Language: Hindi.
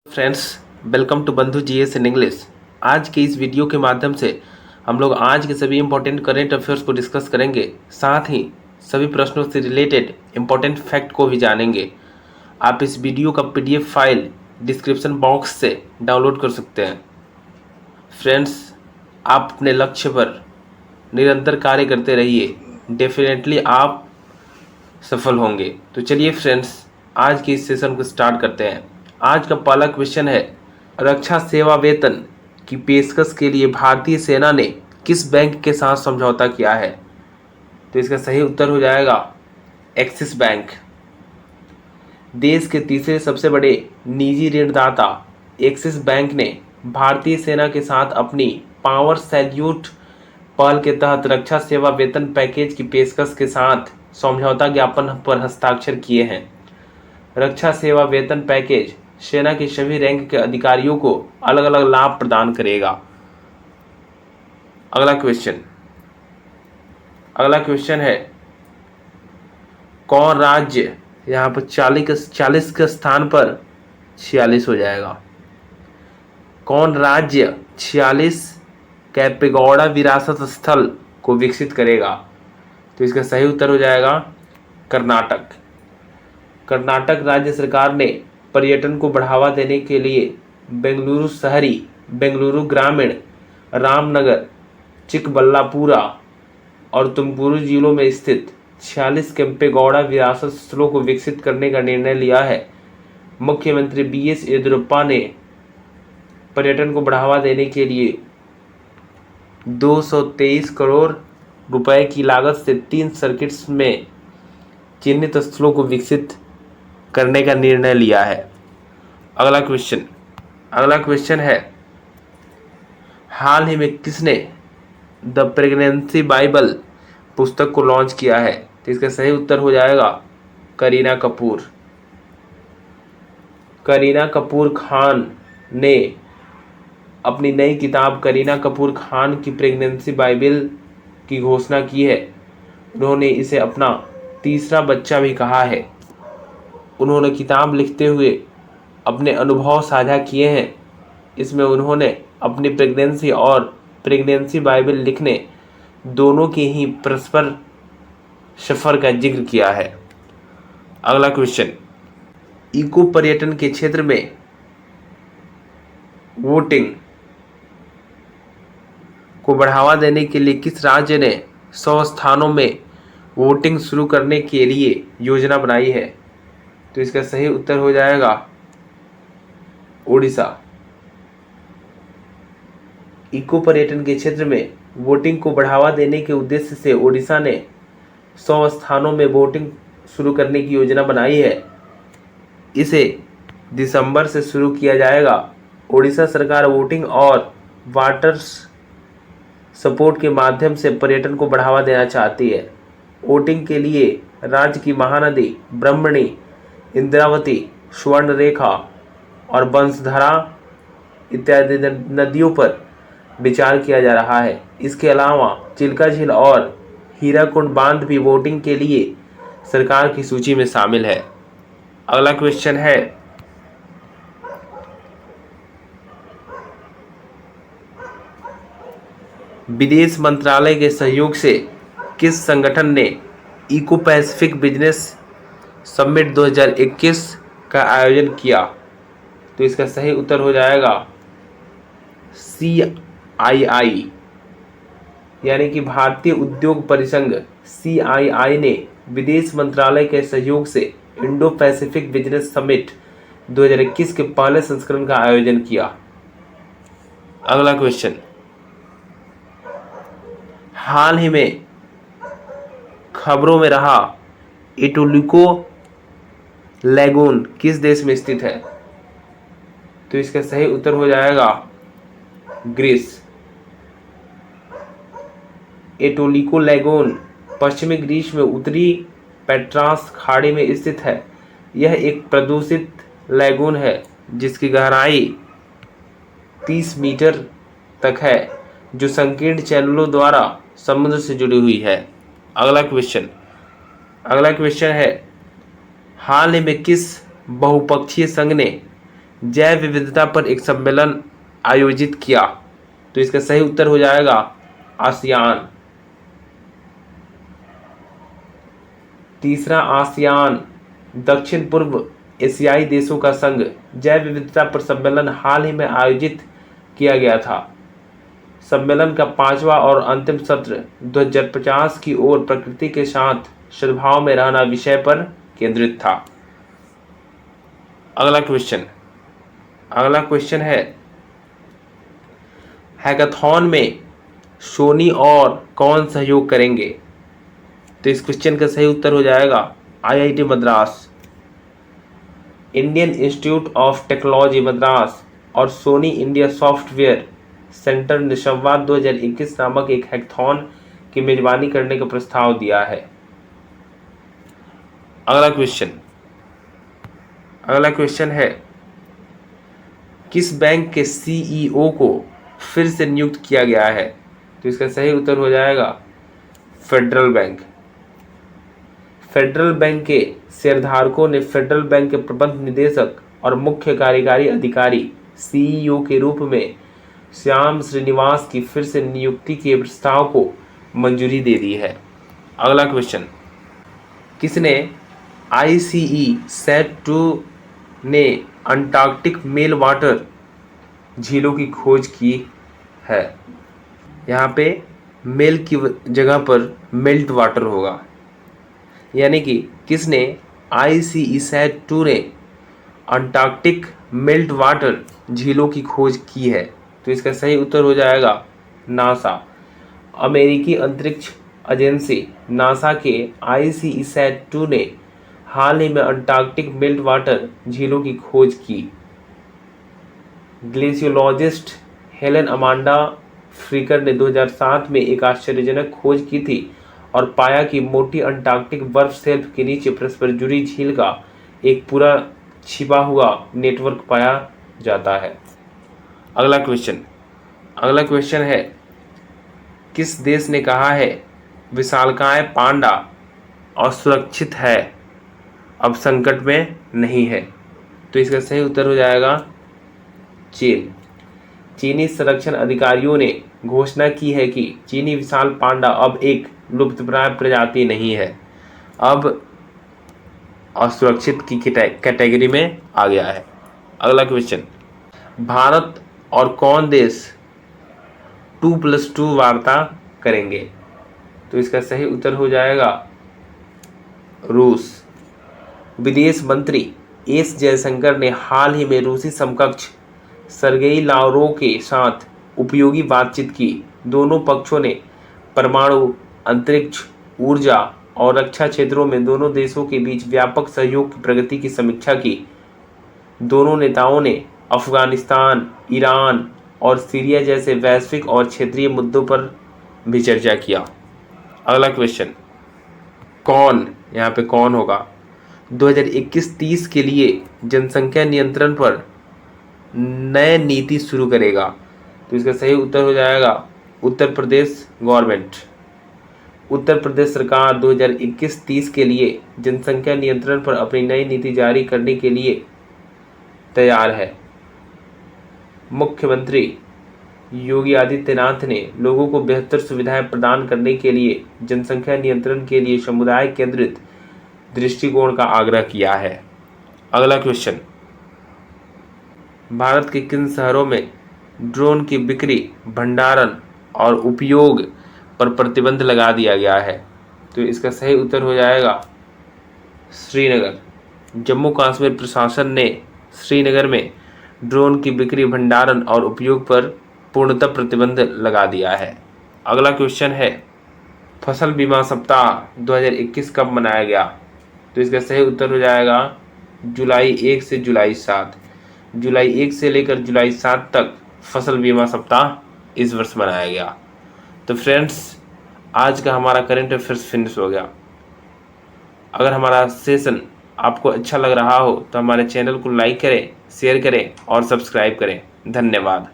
फ्रेंड्स, वेलकम टू बंधु जीएस इन इंग्लिश। आज के इस वीडियो के माध्यम से हम लोग आज के सभी इंपॉर्टेंट करेंट अफेयर्स को डिस्कस करेंगे, साथ ही सभी प्रश्नों से रिलेटेड इंपॉर्टेंट फैक्ट को भी जानेंगे। आप इस वीडियो का पीडीएफ फाइल डिस्क्रिप्शन बॉक्स से डाउनलोड कर सकते हैं। फ्रेंड्स, आप अपने लक्ष्य पर निरंतर कार्य करते रहिए, डेफिनेटली आप सफल होंगे। तो चलिए फ्रेंड्स, आज के इस सेशन को स्टार्ट करते हैं। आज का पहला क्वेश्चन है, रक्षा सेवा वेतन की पेशकश के लिए भारतीय सेना ने किस बैंक के साथ समझौता किया है? तो इसका सही उत्तर हो जाएगा एक्सिस बैंक। देश के तीसरे सबसे बड़े निजी ऋणदाता एक्सिस बैंक ने भारतीय सेना के साथ अपनी पावर सैल्यूट पहल के तहत रक्षा सेवा वेतन पैकेज की पेशकश के साथ समझौता ज्ञापन पर हस्ताक्षर किए हैं। रक्षा सेवा वेतन पैकेज सेना के सभी रैंक के अधिकारियों को अलग अलग लाभ प्रदान करेगा। अगला क्वेश्चन है, कौन राज्य, यहाँ पर 40 के स्थान पर 46 हो जाएगा। कौन राज्य 46 कैपेगौड़ा विरासत स्थल को विकसित करेगा? तो इसका सही उत्तर हो जाएगा कर्नाटक। कर्नाटक राज्य सरकार ने पर्यटन को बढ़ावा देने के लिए बेंगलुरु शहरी, बेंगलुरु ग्रामीण, रामनगर, चिकबल्लापुरा और तुमकुरू जिलों में स्थित 46 केम्पेगौड़ा विरासत स्थलों को विकसित करने का निर्णय लिया है। मुख्यमंत्री बीएस येदियुरप्पा ने पर्यटन को बढ़ावा देने के लिए 223 करोड़ रुपए की लागत से 3 सर्किट्स में चिन्हित स्थलों को विकसित करने का निर्णय लिया है। अगला क्वेश्चन है, हाल ही में किसने द प्रेगनेंसी बाइबल पुस्तक को लॉन्च किया है? तो इसका सही उत्तर हो जाएगा करीना कपूर। करीना कपूर खान ने अपनी नई किताब करीना कपूर खान की प्रेगनेंसी बाइबल की घोषणा की है। उन्होंने इसे अपना तीसरा बच्चा भी कहा है। उन्होंने किताब लिखते हुए अपने अनुभव साझा किए हैं। इसमें उन्होंने अपनी प्रेगनेंसी और प्रेगनेंसी बाइबल लिखने दोनों के ही परस्पर सफर का जिक्र किया है। अगला क्वेश्चन, इको पर्यटन के क्षेत्र में वोटिंग को बढ़ावा देने के लिए किस राज्य ने 100 स्थानों में वोटिंग शुरू करने के लिए योजना बनाई है? तो इसका सही उत्तर हो जाएगा ओडिशा। इको पर्यटन के क्षेत्र में वोटिंग को बढ़ावा देने के उद्देश्य से ओडिशा ने 100 स्थानों में वोटिंग शुरू करने की योजना बनाई है। इसे दिसंबर से शुरू किया जाएगा। ओडिशा सरकार वोटिंग और वाटर सपोर्ट के माध्यम से पर्यटन को बढ़ावा देना चाहती है। वोटिंग के लिए राज्य की महानदी ब्रह्मणी, इंद्रावती, स्वर्णरेखा और बंसधारा इत्यादि नदियों पर विचार किया जा रहा है। इसके अलावा चिल्का झील और हीराकुंड बांध भी वोटिंग के लिए सरकार की सूची में शामिल है। अगला क्वेश्चन है, विदेश मंत्रालय के सहयोग से किस संगठन ने इको पैसिफिक बिजनेस समिट 2021 का आयोजन किया? तो इसका सही उत्तर हो जाएगा CII, यानी कि भारतीय उद्योग परिसंघ CII ने विदेश मंत्रालय के सहयोग से इंडो पैसिफिक बिजनेस समिट 2021 के पहले संस्करण का आयोजन किया। अगला क्वेश्चन, हाल ही में खबरों में रहा एटोलिको लैगून किस देश में स्थित है? तो इसका सही उत्तर हो जाएगा ग्रीस। एटोलिको लैगून पश्चिमी ग्रीस में उत्तरी पेट्रास खाड़ी में स्थित है। यह एक प्रदूषित लैगून है जिसकी गहराई 30 मीटर तक है, जो संकीर्ण चैनलों द्वारा समुद्र से जुड़ी हुई है। अगला क्वेश्चन है, हाल ही में किस बहुपक्षीय संघ ने जैव विविधता पर एक सम्मेलन आयोजित किया? तो इसका सही उत्तर हो जाएगा आसियान। तीसरा, आसियान दक्षिण पूर्व एशियाई देशों का संघ जैव विविधता पर सम्मेलन हाल ही में आयोजित किया गया था। सम्मेलन का 5वां और अंतिम सत्र 2050 की ओर प्रकृति के साथ सद्भाव में रहना विषय पर केंद्रित था। अगला क्वेश्चन है, हैकाथॉन में सोनी और कौन सहयोग करेंगे? तो इस क्वेश्चन का सही उत्तर हो जाएगा IIT Madras, Indian institute of technology Madras और सोनी इंडिया सॉफ्टवेयर सेंटर ने संवाद 2021 नामक एक हैकाथॉन की मेजबानी करने का प्रस्ताव दिया है। अगला क्वेश्चन है, किस बैंक के CEO को फिर से नियुक्त किया गया है? तो इसका सही उत्तर हो जाएगा फेडरल बैंक। फेडरल बैंक के शेयरधारकों ने फेडरल बैंक के प्रबंध निदेशक और मुख्य कार्यकारी अधिकारी CEO के रूप में श्याम श्रीनिवास की फिर से नियुक्ति के प्रस्ताव को मंजूरी दे दी है। अगला क्वेश्चन, किसने ICESat-2 ने अंटार्कटिक मेल वाटर झीलों की खोज की है? यहाँ पे मेल की जगह पर मेल्ट वाटर होगा, यानी कि किसने ICESat-2 ने अंटार्कटिक मेल्ट वाटर झीलों की खोज की है? तो इसका सही उत्तर हो जाएगा नासा। अमेरिकी अंतरिक्ष एजेंसी नासा के ICESat-2 ने हाल ही में अंटार्कटिक मेल्ट वाटर झीलों की खोज की। ग्लेशियोलॉजिस्ट हेलेन अमांडा फ्रीकर ने 2007 में एक आश्चर्यजनक खोज की थी और पाया कि मोटी अंटार्कटिक बर्फ शेल्फ के नीचे परस्पर जुड़ी झील का एक पूरा छिपा हुआ नेटवर्क पाया जाता है। अगला क्वेश्चन है, किस देश ने कहा है विशालकाय पांडा असुरक्षित है, अब संकट में नहीं है? तो इसका सही उत्तर हो जाएगा चीन। चीनी संरक्षण अधिकारियों ने घोषणा की है कि चीनी विशाल पांडा अब एक लुप्तप्राय प्रजाति नहीं है, अब असुरक्षित की कैटेगरी में आ गया है। अगला क्वेश्चन, भारत और कौन देश 2+2 वार्ता करेंगे? तो इसका सही उत्तर हो जाएगा रूस। विदेश मंत्री एस जयशंकर ने हाल ही में रूसी समकक्ष सर्गेई लावरोव के साथ उपयोगी बातचीत की। दोनों पक्षों ने परमाणु, अंतरिक्ष, ऊर्जा और रक्षा क्षेत्रों में दोनों देशों के बीच व्यापक सहयोग की प्रगति की समीक्षा की। दोनों नेताओं ने अफगानिस्तान, ईरान और सीरिया जैसे वैश्विक और क्षेत्रीय मुद्दों पर भी चर्चा किया। अगला क्वेश्चन, यहाँ पे कौन होगा 2021-30 के लिए जनसंख्या नियंत्रण पर नए नीति शुरू करेगा? तो इसका सही उत्तर हो जाएगा उत्तर प्रदेश गवर्नमेंट। उत्तर प्रदेश सरकार 2021-30 के लिए जनसंख्या नियंत्रण पर अपनी नई नीति जारी करने के लिए तैयार है। मुख्यमंत्री योगी आदित्यनाथ ने लोगों को बेहतर सुविधाएं प्रदान करने के लिए जनसंख्या नियंत्रण के लिए समुदाय केंद्रित दृष्टिकोण का आग्रह किया है। अगला क्वेश्चन, भारत के किन शहरों में ड्रोन की बिक्री, भंडारण और उपयोग पर प्रतिबंध लगा दिया गया है? तो इसका सही उत्तर हो जाएगा श्रीनगर। जम्मू कश्मीर प्रशासन ने श्रीनगर में ड्रोन की बिक्री, भंडारण और उपयोग पर पूर्णतः प्रतिबंध लगा दिया है। अगला क्वेश्चन है, फसल बीमा सप्ताह 2021 कब मनाया गया? तो इसका सही उत्तर हो जाएगा जुलाई 1 से जुलाई 7। जुलाई 1 से लेकर जुलाई 7 तक फसल बीमा सप्ताह इस वर्ष मनाया गया। तो फ्रेंड्स, आज का हमारा करंट अफेयर्स फिनिश हो गया। अगर हमारा सेशन आपको अच्छा लग रहा हो तो हमारे चैनल को लाइक करें, शेयर करें और सब्सक्राइब करें। धन्यवाद।